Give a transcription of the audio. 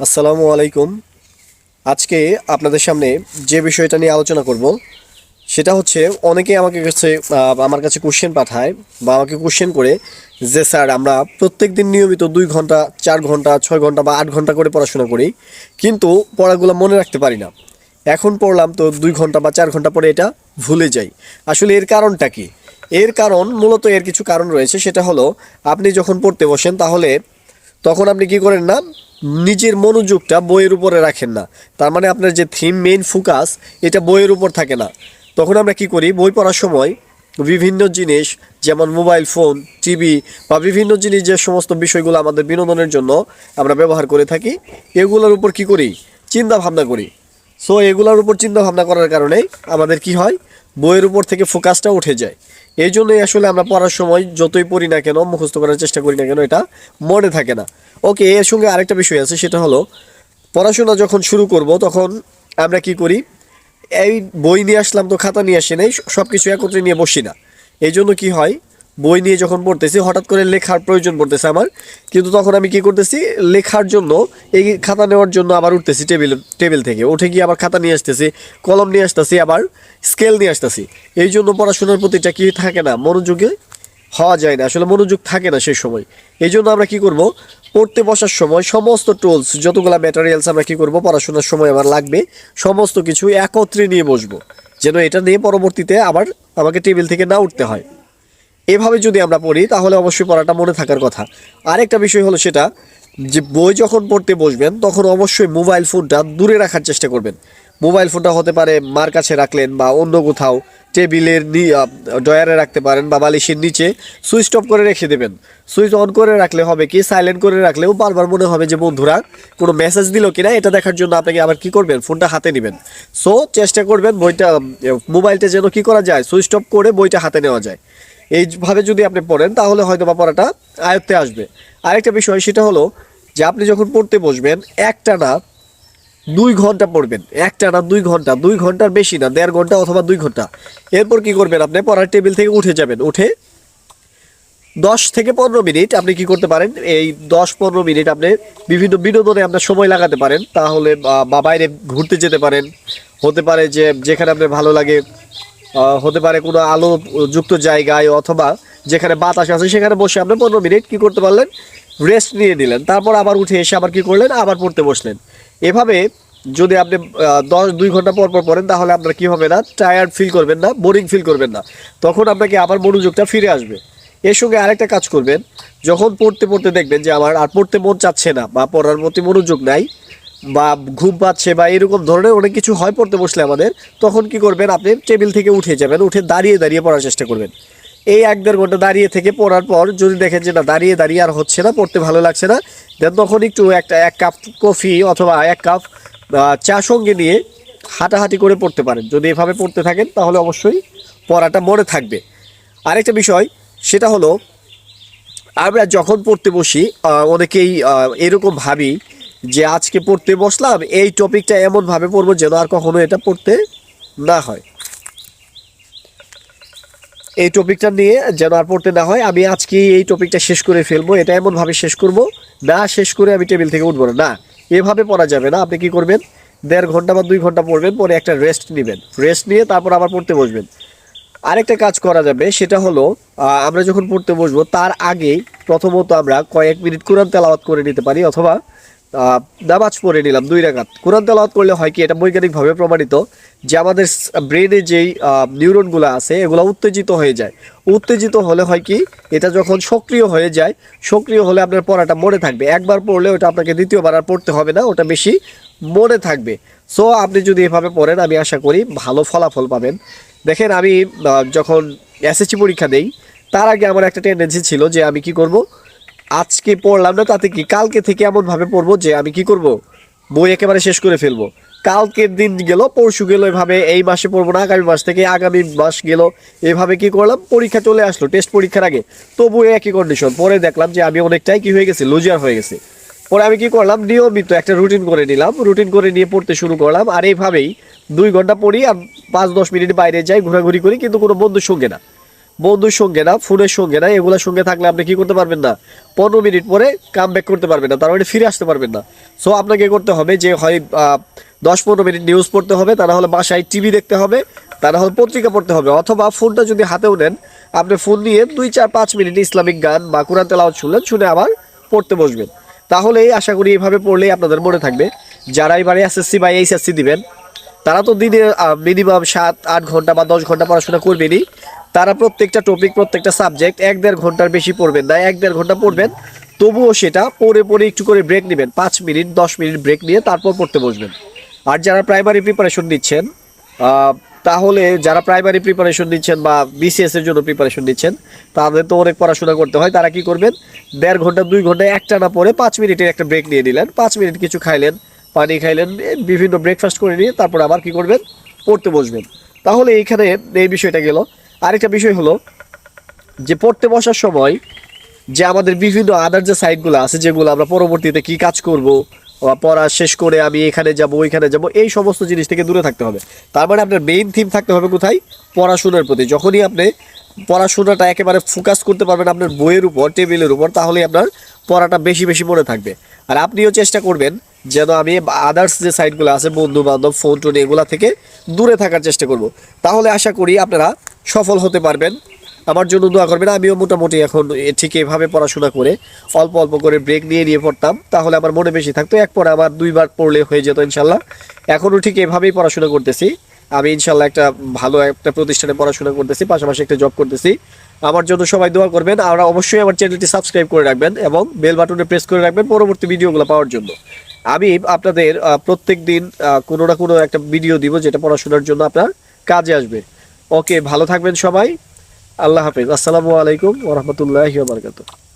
আসসালামু আলাইকুম। আজকে আপনাদের সামনে যে বিষয়টা নিয়ে আলোচনা করব সেটা হচ্ছে অনেকেই আমার কাছে কোশ্চেন পাঠায় বা আমাকে কোশ্চেন করে যে স্যার আমরা প্রত্যেক দিন নিয়মিত 2 ঘন্টা 4 ঘন্টা 6 ঘন্টা বা 8 ঘন্টা করে পড়াশোনা করি, কিন্তু পড়াগুলো মনে রাখতে পারি না। এখন পড়লাম তো 2 ঘন্টা বা 4 ঘন্টা পরে এটা ভুলে যাই। আসলে এর কারণটা কি? এর কারণ মূলত এর কিছু কারণ রয়েছে। সেটা হলো, আপনি যখন পড়তে বসেন তাহলে তখন আপনি কি করেন না, নিজের মনোযোগটা বইয়ের উপরে রাখেন না। তার মানে আপনার যে থিম, মেইন ফোকাস, এটা বইয়ের উপর থাকে না। তখন আমরা কি করি, বই পড়ার সময় বিভিন্ন জিনিস, যেমন মোবাইল ফোন, টিভি বা বিভিন্ন জিনিস, যে সমস্ত বিষয়গুলো আমাদের বিনোদনের জন্য আমরা ব্যবহার করে থাকি, এগুলোর উপর কি করি, চিন্তা ভাবনা করি। সো এগুলোর উপর চিন্তা ভাবনা করার কারণে আমাদের কি হয়, বইয়ের উপর থেকে ফোকাসটা উঠে যায়। এই জন্যই আসলে আমরা পড়ার সময় যতই পড়ি না কেন, মুখস্থ করার চেষ্টা করি না কেন, এটা মনে থাকে না। ওকে, এর সঙ্গে আরেকটা বিষয় আছে। সেটা হলো, পড়াশোনা যখন শুরু করব তখন আমরা কি করি, এই বই নিয়ে আসলাম তো খাতা নিয়ে আসি নাই, সব কিছু একত্রে নিয়ে বসি না। এই জন্য কি হয়, বই নিয়ে যখন পড়তেছি হঠাৎ করে লেখার প্রয়োজন পড়তেছে আমার, কিন্তু তখন আমি কি করতেছি, লেখার জন্য এই খাতা নেওয়ার জন্য আবার উঠতেছি টেবিল থেকে, উঠে গিয়ে আবার খাতা নিয়ে আসতেছি, কলম নিয়ে আসতেছি, আবার স্কেল নিয়ে আসতেছি। এই জন্য পড়াশোনার প্রতিটা কি থাকে না, মনোযোগে হওয়া যায় না, আসলে মনোযোগ থাকে না সেই সময়। এই জন্য আমরা কি করব, পড়তে বসার সময় সমস্ত টুলস, যতগুলা ম্যাটেরিয়ালস আমরা কি করব, পড়াশোনার সময় আমার লাগবে, সমস্ত কিছু একত্রে নিয়ে বসবো, যেন এটা নিয়ে পরবর্তীতে আবার আমাকে টেবিল থেকে না উঠতে হয়। এভাবে যদি আমরা পড়ি তাহলে অবশ্যই পড়াটা মনে থাকার কথা। আরেকটা বিষয় হলো সেটা, যে বই যখন পড়তে বসবেন তখন অবশ্যই মোবাইল ফোনটা দূরে রাখার চেষ্টা করবেন। মোবাইল ফোনটা হতে পারে মার কাছে রাখলেন বা অন্য কোথাও টেবিলের ডয়ারে রাখতে পারেন বা বালিশের নিচে সুইচ অফ করে রেখে দেবেন। সুইচ অন করে রাখলে হবে কি, সাইলেন্ট করে রাখলেও বারবার মনে হবে যে বন্ধুরা কোনো মেসেজ দিল কিনা, এটা দেখার জন্য আপনাকে আবার কি করবেন, ফোনটা হাতে নেবেন। সো চেষ্টা করবেন মোবাইলটা যেন কি করা যায়, সুইচ অফ করে বইটা হাতে নেওয়া যায়। এইভাবে যদি আপনি পড়েন তাহলে হয়তো বা পড়াটা আয়ত্তে আসবে। আরেকটা বিষয় সেটা হলো, যে আপনি যখন পড়তে বসবেন একটানা 2 ঘন্টা পড়বেন, একটানা 2 ঘন্টা, 2 ঘন্টার বেশি না, 1.5 ঘন্টা অথবা 2 ঘন্টা। এরপর কি করবেন, আপনি পড়ার টেবিল থেকে উঠে যাবেন, উঠে 10 থেকে 15 মিনিট আপনি কি করতে পারেন, এই 10-15 মিনিট আপনি বিভিন্ন বিনোদনে আপনার সময় লাগাতে পারেন। তাহলে বা বাইরে ঘুরতে যেতে পারেন, হতে পারে যে যেখানে আপনার ভালো লাগে, হতে পারে কোনো আলো যুক্ত জায়গায়, অথবা যেখানে বাতাস আছে সেখানে বসে আপনি 15 মিনিট কি করতে পারলেন, রেস্ট নিয়ে নিলেন। তারপর আবার উঠে এসে আবার কি করলেন, আবার পড়তে বসলেন। এভাবে যদি আপনি 2 ঘন্টা পর পর পড়েন তাহলে আপনার কি হবে না, টায়ার্ড ফিল করবেন না, বোরিং ফিল করবেন না। তখন আপনাকে আবার মনোযোগটা ফিরে আসবে। এর সঙ্গে আরেকটা কাজ করবেন, যখন পড়তে পড়তে দেখবেন যে আমার আর পড়তে মন চাচ্ছে না বা পড়ার প্রতি মনোযোগ নাই বা ঘুম পাচ্ছে বা এরকম ধরনের অনেক কিছু হয় পড়তে বসলে আমাদের, তখন কি করবেন, আপনি টেবিল থেকে উঠে যাবেন, উঠে দাঁড়িয়ে দাঁড়িয়ে পড়ার চেষ্টা করবেন। এই 1-1.5 ঘন্টা দাঁড়িয়ে থেকে পড়ার পর যদি দেখেন যে না, দাঁড়িয়ে দাঁড়িয়ে আর হচ্ছে না, পড়তে ভালো লাগছে না, দেন তখন একটু এক কাপ কফি অথবা 1 কাপ চা সঙ্গে নিয়ে হাঁটাহাঁটি করে পড়তে পারেন। যদি এভাবে পড়তে থাকেন তাহলে অবশ্যই পড়াটা মনে থাকবে। আরেকটা বিষয় সেটা হলো, আমরা যখন পড়তে বসি অনেকেই এরকম ভাবি যে আজকে পড়তে বসলাম, এই টপিকটা এমনভাবে পড়বো যেন আর কখনো এটা পড়তে না হয়, এই টপিকটা নিয়ে যেন আর পড়তে না হয়, আমি আজকে এই টপিকটা শেষ করে ফেলবো, এটা এমনভাবে শেষ করব, না শেষ করে আমি টেবিল থেকে উঠবো না। না, এভাবে পড়া যাবে না। আপনি কি করবেন, 1.5 ঘন্টা বা 2 ঘন্টা পড়বেন, পরে একটা রেস্ট নেবেন, রেস্ট নিয়ে তারপর আবার পড়তে বসবেন। আরেকটা কাজ করা যাবে, সেটা হলো আমরা যখন পড়তে বসবো তার আগেই প্রথমত আমরা কয়েক মিনিট কোরআন তেলাওয়াত করে নিতে পারি, অথবা নামাজ পড়ে নিলাম 2 রাকাত। কোরআন তেলাওয়াত করলে হয় কি, এটা বৈজ্ঞানিকভাবে প্রমাণিত যে আমাদের ব্রেনে যেই নিউরনগুলো আছে এগুলো উত্তেজিত হয়ে যায়। উত্তেজিত হলে হয় কি, এটা যখন সক্রিয় হয়ে যায়, সক্রিয় হলে আপনার পড়াটা মনে থাকবে। একবার পড়লে ওটা আপনাকে দ্বিতীয়বার আর পড়তে হবে না, ওটা বেশি মনে থাকবে। সো আপনি যদি এভাবে পড়েন আমি আশা করি ভালো ফলাফল পাবেন। দেখেন, আমি যখন এসএসসি পরীক্ষা দেই তার আগে আমার একটা টেন্ডেন্সি ছিল যে আমি কি করব, আজকে পড়লাম না তাতে কি, কালকে থেকে এমনভাবে পড়বো যে আমি কি করব, বই একেবারে শেষ করে ফেলবো। কালকের দিন গেল, পরশু গেল, এভাবে এই মাসে পড়বো না, আগামী মাস থেকে আগামী মাস গেল, এভাবে কি করলাম, পরীক্ষা চলে আসলো, টেস্ট পরীক্ষার আগে তবু একই কন্ডিশন। পরে দেখলাম যে আমি অনেকটাই কি হয়ে গেছি, লুজার হয়ে গেছি। পরে আমি কি করলাম, নিয়মিত একটা রুটিন করে নিলাম, রুটিন করে নিয়ে পড়তে শুরু করলাম। আর এইভাবেই 2 ঘন্টা পড়ি আর 5-10 মিনিট বাইরে যাই, ঘোরাঘুরি করি, কিন্তু কোনো বন্ধুর সঙ্গে না, বন্ধুর সঙ্গে না, ফোনের সঙ্গে না, এগুলোর সঙ্গে থাকলে আপনি কি করতে পারবেন না, 15 মিনিট পরে কাম ব্যাক করতে পারবেন না, তার মানে ফিরে আসতে পারবেন না। সো আপনাকে করতে হবে যে হয় 10-15 মিনিট নিউজ পড়তে হবে, তা না হলে বাসায় টিভি দেখতে হবে, তা না হলে পত্রিকা পড়তে হবে, অথবা ফোনটা যদি হাতেও নেন, আপনি ফোন নিয়ে 2-4-5 মিনিট ইসলামিক গান বা কোরআন তেলাওয়াত শুনলেন, শুনে আবার পড়তে বসবেন। তাহলেই আশা করি এইভাবে পড়লেই আপনাদের মনে থাকবে। যারা এবারে এসএসসি বা এইচএসসি দিবেন, তারা তো দিনে মিনিমাম 7-8 ঘন্টা বা 10 ঘন্টা পড়াশোনা করবেনই। তারা প্রত্যেকটা টপিক, প্রত্যেকটা সাবজেক্ট 1-1.5 ঘন্টার বেশি পড়বেন না, 1-1.5 ঘন্টা পড়বেন। তবুও সেটা পড়ে পড়ে একটু করে ব্রেক নেবেন, 5 মিনিট 10 মিনিট ব্রেক নিয়ে তারপর পড়তে বসবেন। আর যারা প্রাইমারি প্রিপারেশন নিচ্ছেন, তাহলে যারা প্রাইমারি প্রিপারেশন নিচ্ছেন বা বিসিএস এর জন্য প্রিপারেশন নিচ্ছেন, তাদের তো অনেক পড়াশোনা করতে হয়। তারা কি করবেন, 1.5 ঘন্টা 2 ঘন্টা একটা না পড়ে 5 মিনিটের একটা ব্রেক নিয়ে নিলেন, 5 মিনিট কিছু খাইলেন, পানি খাইলেন, বিভিন্ন ব্রেকফাস্ট করে নিয়ে তারপর আবার কি করবেন, পড়তে বসবেন। তাহলে এইখানে এই বিষয়টা গেল। আরেকটা বিষয় হলো যে পড়তে বসার সময় যে আমাদের বিভিন্ন আদার যে সাইটগুলো আছে, যেগুলো আমরা পরবর্তীতে কি কাজ করব, পড়া শেষ করে আমি এখানে যাব ওইখানে যাব, এই সমস্ত জিনিস থেকে দূরে থাকতে হবে। তার মানে আপনার মেইন থিম থাকতে হবে কোথায়, পড়াশোনার প্রতি। যখনই আপনি পড়াশোনাটা একেবারে ফোকাস করতে পারবেন আপনার বইয়ের উপর, টেবিলের উপর, তাহলে আপনার পড়াটা বেশি বেশি মনে থাকবে। আর আপনিও চেষ্টা করবেন যেন আমি আদার্স যে সাইটগুলো আছে, বন্ধু বান্ধব, ফোন টোন, এগুলা থেকে দূরে থাকার চেষ্টা করব। তাহলে আশা করি আপনারা সফল হতে পারবেন। আমার জন্য দোয়া করবেন। আমিও মোটামুটি এখন ঠিক এভাবে পড়াশোনা করে অল্প অল্প করে ব্রেক নিয়ে নিয়ে পড়তাম, তাহলে আমার মনে বেশি থাকতো। এক পরে আবার 2বার পড়লে হয়ে যেত ইনশাল্লাহ। এখনও ঠিক এভাবেই পড়াশোনা করতেছি আমি, ইনশাল্লাহ একটা ভালো একটা প্রতিষ্ঠানে পড়াশোনা করতেছি, পাশাপাশি একটা জব করতেছি। আমার জন্য সবাই দোয়া করবেন। আর অবশ্যই আমার চ্যানেলটি সাবস্ক্রাইব করে রাখবেন এবং বেল বাটনে প্রেস করে রাখবেন পরবর্তী ভিডিওগুলো পাওয়ার জন্য। আমি আপনাদের প্রত্যেক দিন কোনো না কোনো একটা ভিডিও দিব, যেটা পড়াশোনার জন্য আপনার কাজে আসবে। ওকে, ভালো থাকবেন সবাই। আল্লাহ হাফেজ। আসসালামু আলাইকুম ওয়া রাহমাতুল্লাহি ওয়া বারাকাতুহু।